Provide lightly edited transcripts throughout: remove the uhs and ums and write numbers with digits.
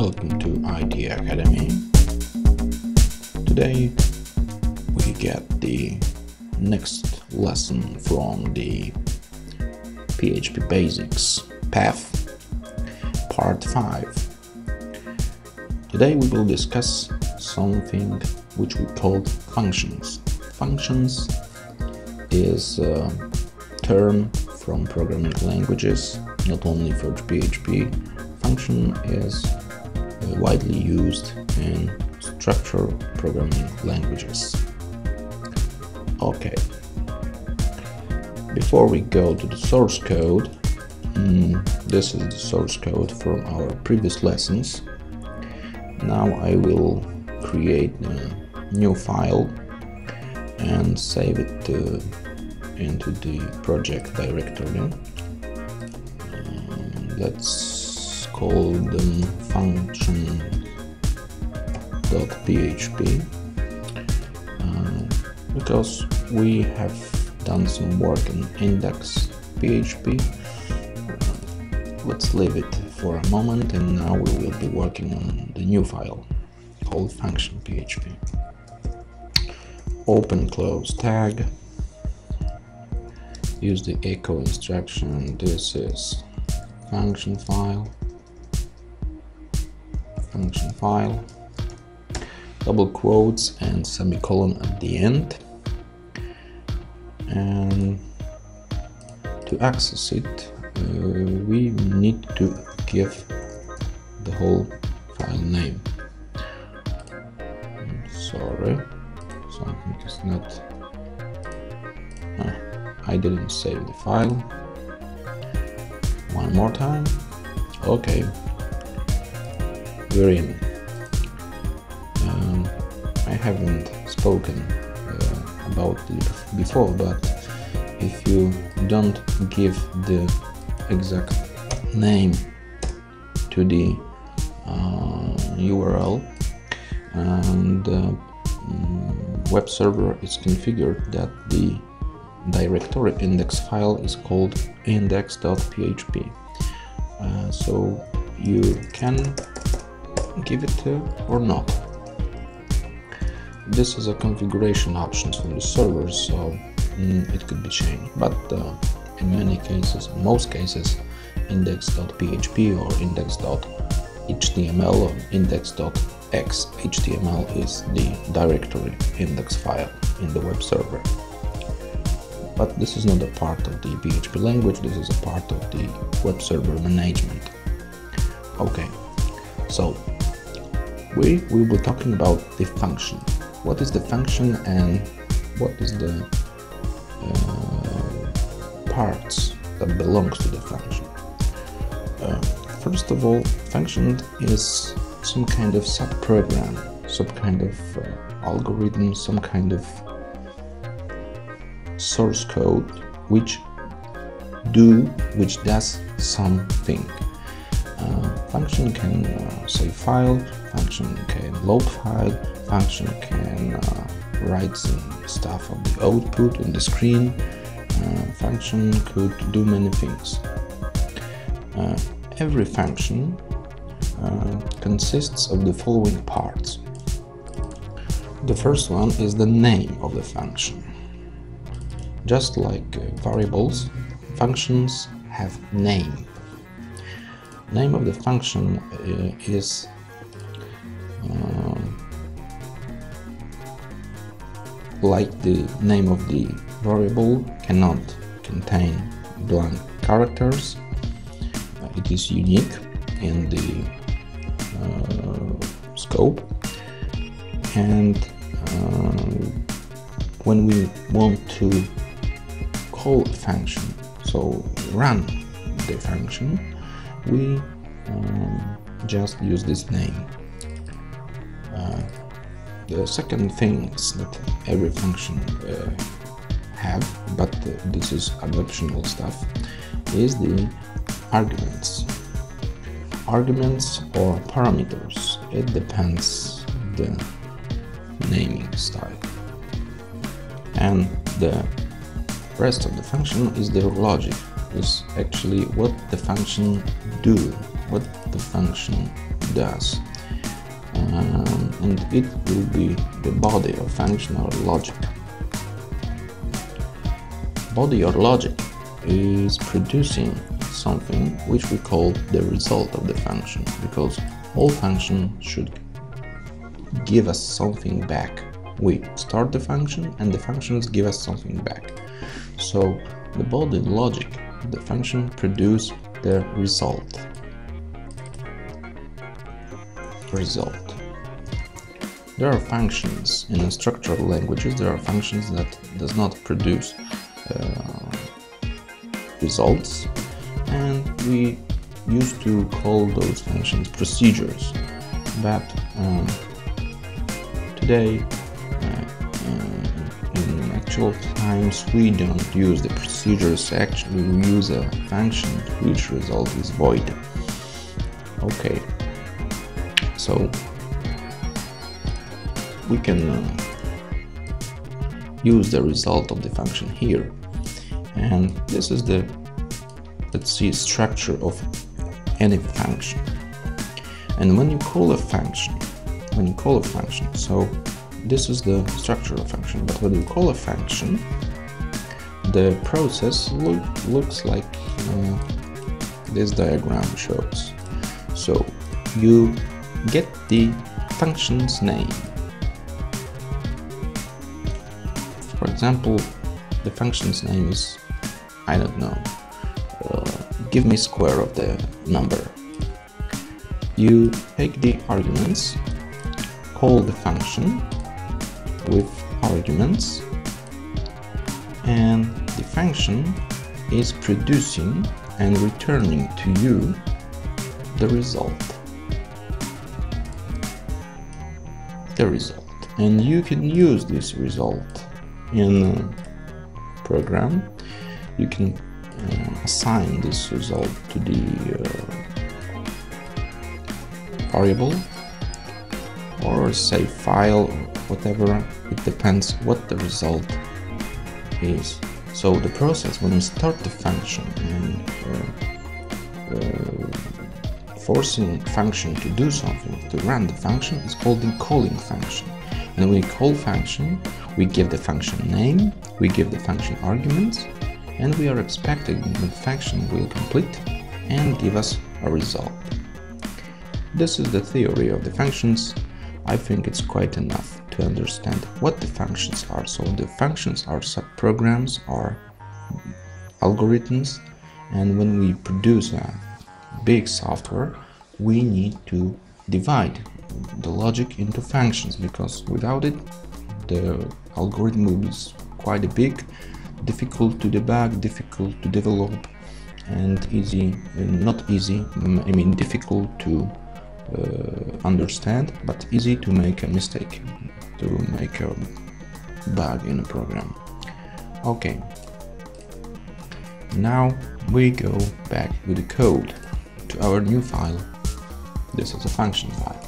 Welcome to IT Academy. Today we get the next lesson from the PHP Basics Path Part 5. Today we will discuss something which we call functions. Functions is a term from programming languages, not only for PHP. Function is widely used in structural programming languages. Okay, before we go to the source code, this is the source code from our previous lessons. Now I will create a new file and save it into the project directory. Let's call them function.php because we have done some work in index.php. Let's leave it for a moment, and now we will be working on the new file called function.php. Open close tag, use the echo instruction. This is function file, double quotes and semicolon at the end, and to access it we need to give the whole file name. Sorry, something is not I didn't save the file. One more time. Okay, we're in. I haven't spoken about it before, but if you don't give the exact name to the URL, and the web server is configured that the directory index file is called index.php, so you can give it or not. This is a configuration options from the server, so it could be changed, but in many cases, in most cases, index.php or index.html or index.xhtml is the directory index file in the web server. But this is not a part of the PHP language, this is a part of the web server management. Okay, so we will be talking about the function. What is the function and what is the parts that belongs to the function? First of all, function is some kind of sub-program, some kind of algorithm, some kind of source code which does something. Function can save file, function can load file, function can write some stuff on the output on the screen. Function could do many things. Every function consists of the following parts. The first one is the name of the function. Just like variables, functions have name. Name of the function is like the name of the variable, cannot contain blank characters. It is unique in the scope, and when we want to call a function, so run the function, we just use this name. The second thing is that every function have, but this is optional stuff, is the arguments. Arguments or parameters, it depends the naming style. And the rest of the function is their logic, is actually what the function do, what the function does, and it will be the body or function or logic. Body or logic is producing something which we call the result of the function, because all functions should give us something back. We start the function and the functions give us something back. So the body logic, the function produce the result. There are functions in structural languages, there are functions that does not produce results, and we used to call those functions procedures, but today in actual times we don't use the procedures. Actually we use a function which result is void. Okay, so we can use the result of the function here, and this is the, let's see, structure of any function. And when you call a function, so this is the structure of function, but when you call a function, the process looks like this diagram shows. So you get the function's name. For example, the function's name is, I don't know, give me square of the number. You take the arguments, call the function with arguments, and the function is producing and returning to you the result. And you can use this result in a program. You can assign this result to the variable or say file or whatever. It depends what the result is. So the process when we start the function and forcing function to do something, to run the function, is called the calling function. And when we call function, we give the function name, we give the function arguments, and we are expecting that the function will complete and give us a result. This is the theory of the functions. I think it's quite enough to understand what the functions are. So the functions are subprograms or algorithms, and when we produce a big software, we need to divide the logic into functions, because without it the algorithm will be quite big, difficult to debug, difficult to develop, and difficult to understand, but easy to make a mistake, to make a bug in a program. Okay, now we go back with the code to our new file. This is a function file.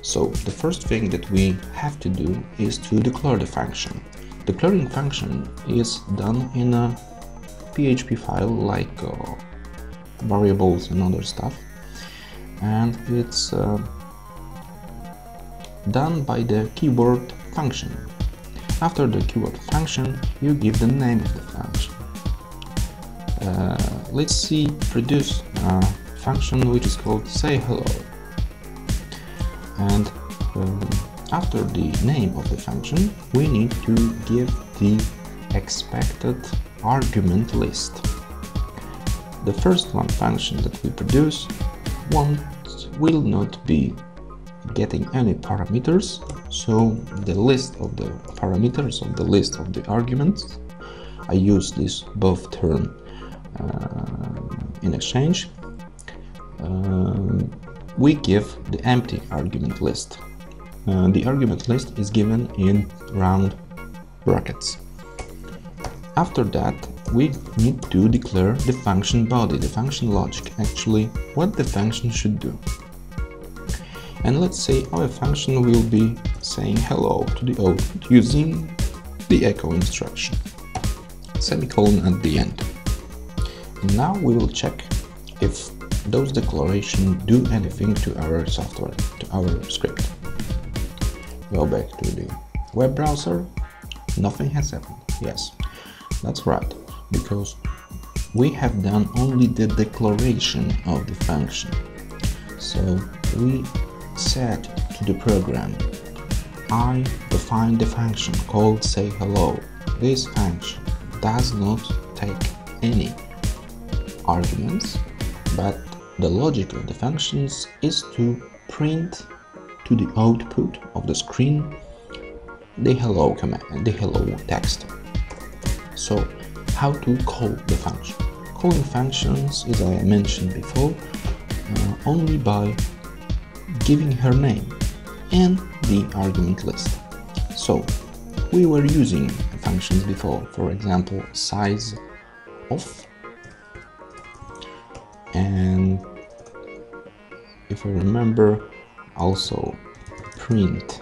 So the first thing that we have to do is to declare the function. Declaring function is done in a PHP file like variables and other stuff, and it's done by the keyword function. After the keyword function, you give the name of the function. Let's see, produce a function which is called say hello, and after the name of the function we need to give the expected argument list. The first one function that we produce will not be getting any parameters, so the list of the parameters of the list of the arguments, I use this both term in exchange, we give the empty argument list. The argument list is given in round brackets. After that, we need to declare the function body, the function logic, actually what the function should do. And let's say our function will be saying hello to the output using the echo instruction, semicolon at the end. And now we will check if those declarations do anything to our software, to our script. Go back to the web browser. Nothing has happened. Yes, that's right, because we have done only the declaration of the function. So we said to the program, I define the function called say hello. This function does not take any arguments, but the logic of the functions is to print to the output of the screen the hello command, the hello text. So how to call the function? Calling functions, as I mentioned before, only by giving her name and the argument list. So we were using functions before, for example, size of, and if I remember, also print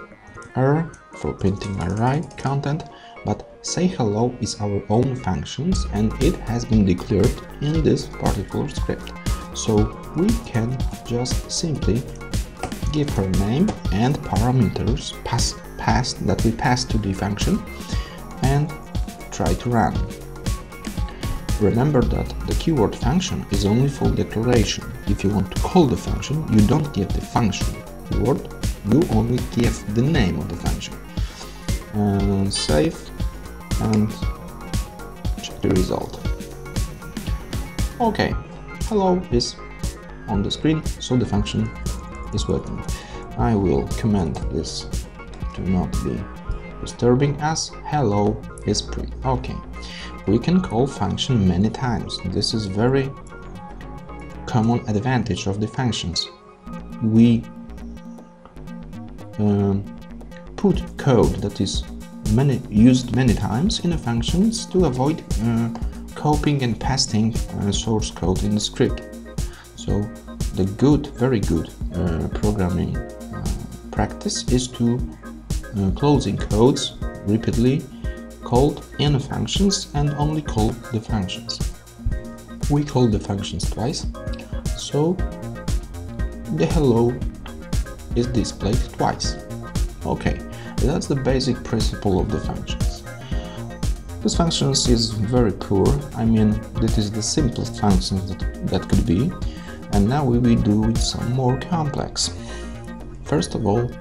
r for printing array content. But say hello is our own functions, and it has been declared in this particular script. So we can just simply give her name and parameters that we pass to the function and try to run. Remember that the keyword function is only for declaration. If you want to call the function, you don't give the function keyword, you only give the name of the function. Save and check the result. Okay, hello is on the screen, so the function is working. I will comment this to not be disturbing, as hello is print. Okay, we can call function many times. This is very common advantage of the functions. We put code that is used many times in the functions to avoid copying and pasting source code in the script. So the very good programming practice is to closing codes repeatedly called in the functions and only call the functions. We call the functions twice, so the hello is displayed twice. Okay, that's the basic principle of the functions. This functions is very poor. I mean, that is the simplest functions that could be, and now we will do it some more complex. First of all,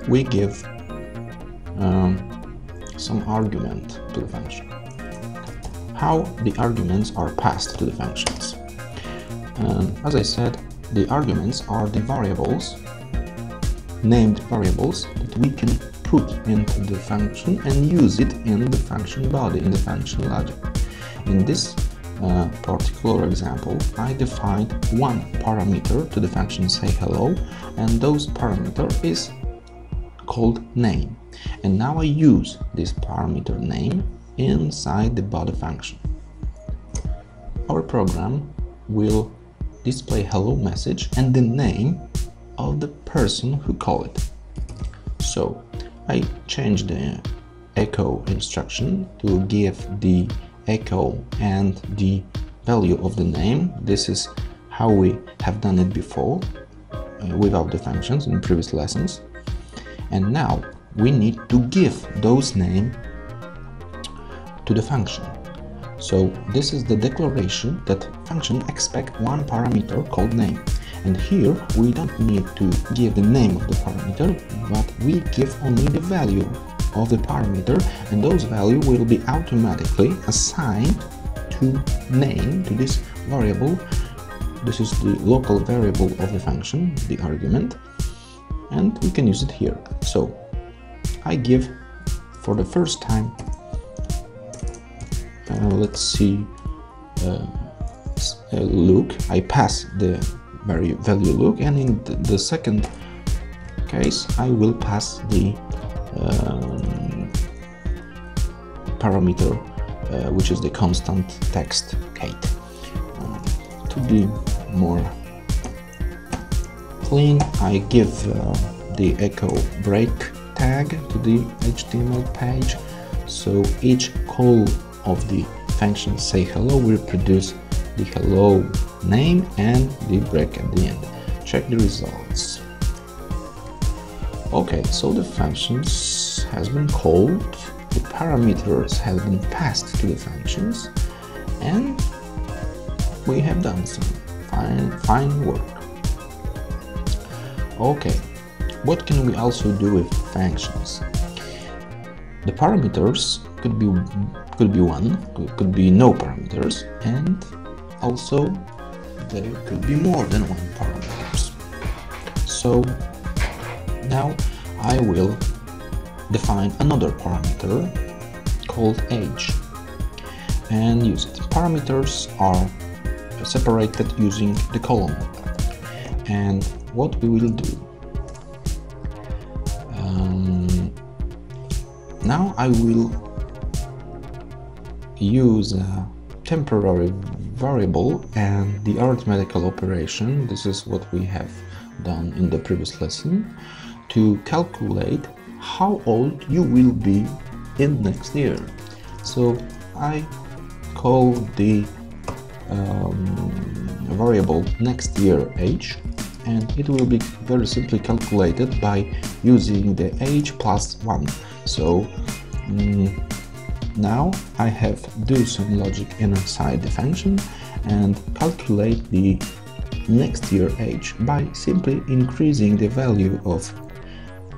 we give some argument to the function. How the arguments are passed to the functions. As I said, the arguments are the variables, named variables, that we can put into the function and use it in the function body, in the function logic. In this particular example, I defined one parameter to the function say hello, and those parameter is called name. And now I use this parameter name inside the body function. Our program will display hello message and the name of the person who called it. So I changed the echo instruction to give the echo and the value of the name. This is how we have done it before without the functions in previous lessons. And now we need to give those names to the function. So this is the declaration that function expect one parameter called name. And here we don't need to give the name of the parameter, but we give only the value of the parameter, and those values will be automatically assigned to name, to this variable. This is the local variable of the function, the argument, and we can use it here. So I give for the first time, let's see, look. I pass the value look, and in the second case I will pass the parameter which is the constant text Kate. To be more clean, I give the echo break tag to the HTML page, so each call of the function say hello will produce the hello name and the break at the end. Check the results. Okay, so the functions has been called, the parameters have been passed to the functions, and we have done some fine work. Okay, what can we also do with functions? The parameters could be one, could be no parameters, and also there could be more than one parameters. So now I will define another parameter called age and use it. Parameters are separated using the column, and what we will do now, I will use a temporary variable and the arithmetical operation. This is what we have done in the previous lesson, to calculate how old you will be in next year. So I call the variable next year age, and it will be very simply calculated by using the age plus 1. So now I have do some logic inside the function and calculate the next year age by simply increasing the value of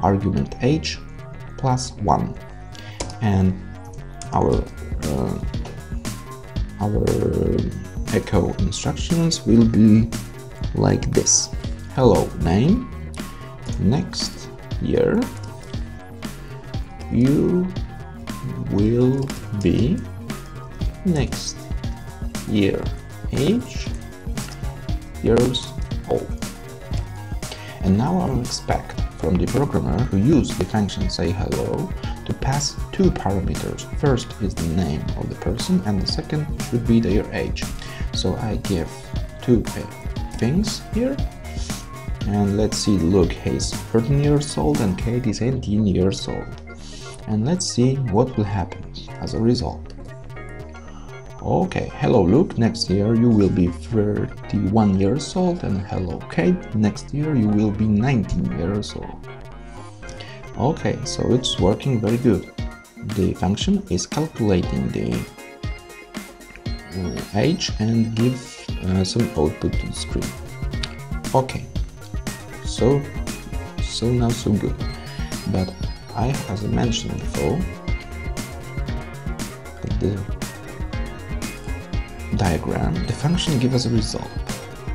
argument age plus 1, and our echo instructions will be like this: hello name, next year you will be, next year age years old. And now I will expect from the programmer who used the function say hello to pass two parameters. First is the name of the person and the second should be their age. So I give two things here, and let's see, Luke is 13 years old and Kate is 18 years old. And let's see what will happen as a result. Okay, hello Luke, next year you will be 31 years old, and hello Kate, next year you will be 19 years old. Okay, so it's working very good. The function is calculating the age and give some output to the screen. Okay, so now so good. But as I mentioned before, the diagram, the function gives us a result.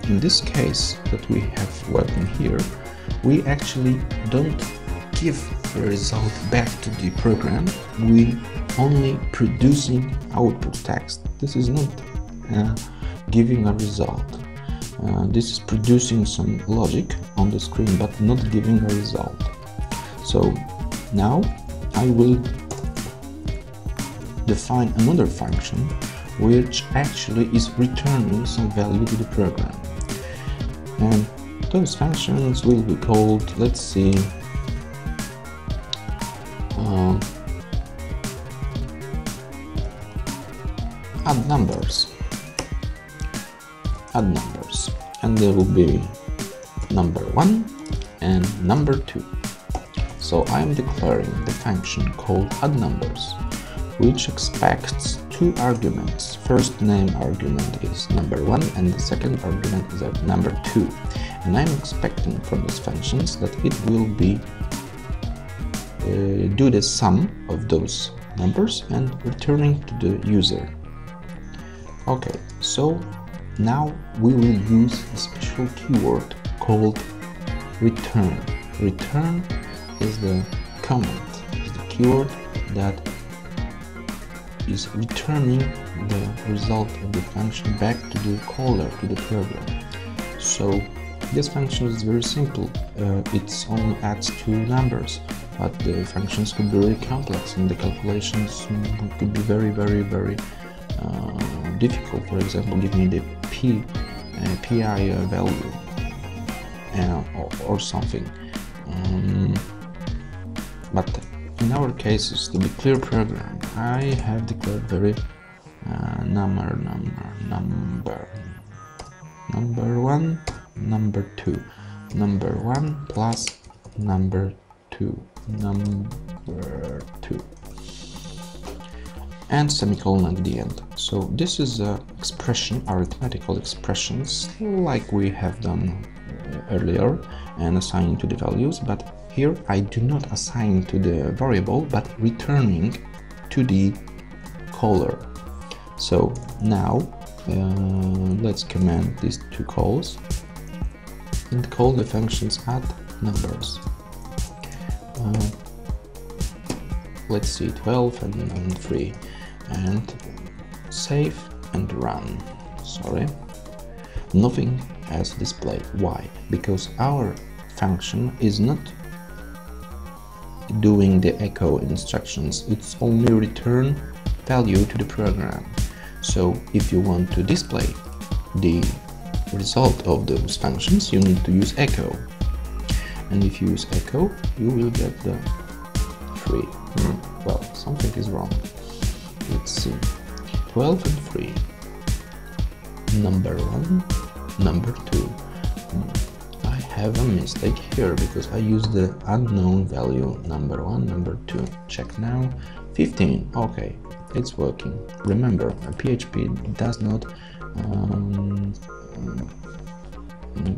In this case that we have working here, we actually don't give the result back to the program, we only producing output text. This is not giving a result. This is producing some logic on the screen but not giving a result. So now I will define another function which actually is returning some value to the program, and those functions will be called, let's see, add numbers, and there will be number 1 and number 2. So I am declaring the function called addNumbers, which expects two arguments. First name argument is number 1 and the second argument is number 2. And I'm expecting from these functions that it will be do the sum of those numbers and returning to the user. Okay, so now we will use a special keyword called return. Return is the comment, is the keyword that is returning the result of the function back to the caller, to the program. So this function is very simple. It only adds two numbers, but the functions could be very complex and the calculations could be very difficult. For example, give me the PI value or something. But in our cases, to be clear program, I have declared very number 1, number 2, number 1 plus number 2, and semicolon at the end. So this is a expression, arithmetical expressions, like we have done earlier, and assigning to the values, but here I do not assign to the variable, but returning to the caller. So now let's command these two calls and call the functions add numbers. Let's see, 12 and 3, and save and run. Sorry, nothing has displayed. Why? Because our function is not doing the echo instructions, it's only return value to the program. So if you want to display the result of those functions, you need to use echo, and if you use echo you will get the 3. Well, something is wrong. Let's see, 12 and 3, number 1, number 2. I have a mistake here because I use the unknown value number 1, number 2. Check now, 15. Okay, it's working. Remember, PHP does not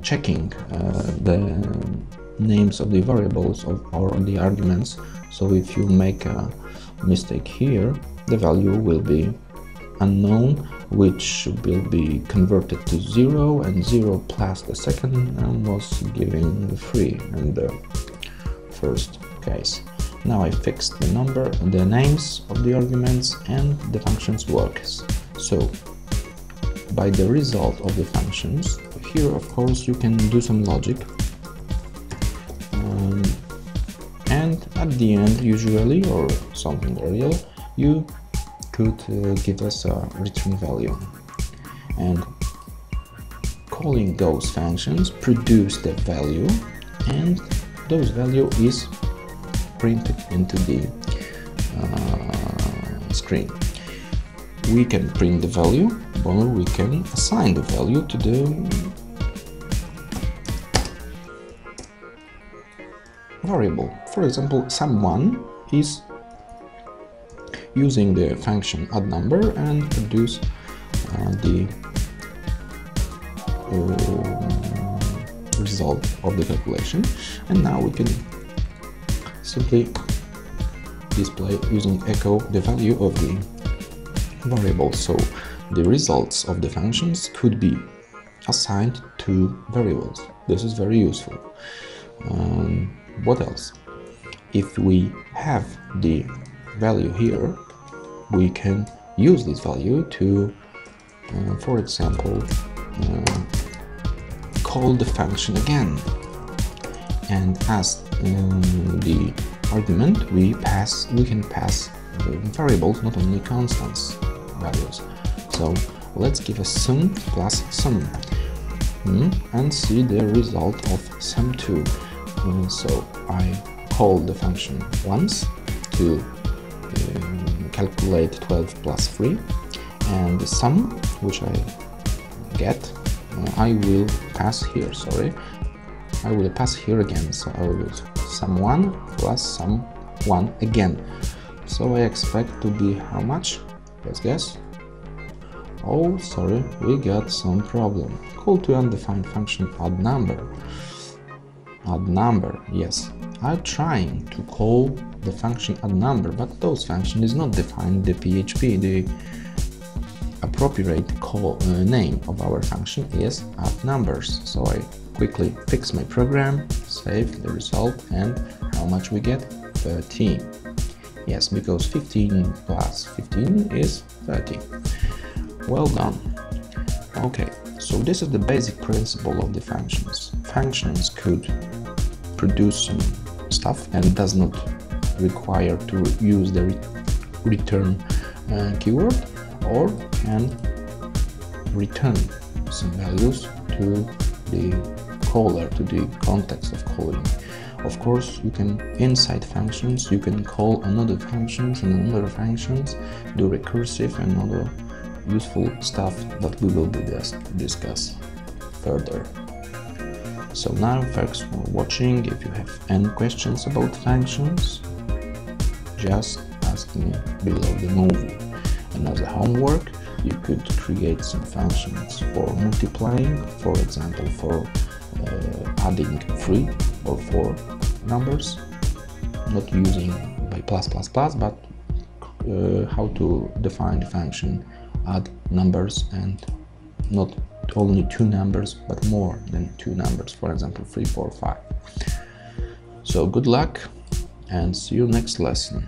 checking the names of the variables or the arguments. So if you make a mistake here, the value will be unknown, which will be converted to 0, and 0 plus the second was giving 3 in the first case. Now I fixed the names of the arguments, and the functions works. So by the result of the functions, here of course you can do some logic, and at the end usually, or something real, you could give us a return value, and calling those functions produce the value, and those value is printed into the screen. We can print the value, or we can assign the value to the variable. For example, someone is using the function add number and produce the result of the calculation, and now we can simply display using echo the value of the variable. So the results of the functions could be assigned to variables. This is very useful. What else? If we have the value here, we can use this value to, for example, call the function again, and as the argument we can pass variables, not only constants values. So let's give a sum plus sum and see the result of sum2. So I call the function once to calculate 12 plus 3, and the sum which I get I will pass here. I will pass here again, so I will use sum1 plus sum1 again. So I expect to be how much? Let's guess. Oh, sorry, we got some problem. Call to undefined function add number. Add number, yes. I'm trying to call the function add number, but those function is not defined in the PHP. The appropriate name of our function is add numbers. So I quickly fix my program, save the result, and how much we get? 13. Yes, because 15 plus 15 is 30. Well done. Okay, so this is the basic principle of the functions. Functions could produce some stuff and does not require to use the return keyword, or can return some values to the caller, to the context of calling. Of course, you can inside functions, you can call another functions and another functions, do recursive and other useful stuff that we will discuss further. So now, thanks for watching. If you have any questions about functions, just ask me below the movie. And as a homework, you could create some functions for multiplying, for example, for adding 3 or 4 numbers, not using by plus, but how to define the function add numbers, and not only 2 numbers but more than 2 numbers, for example 3, 4, 5. So good luck and see you next lesson.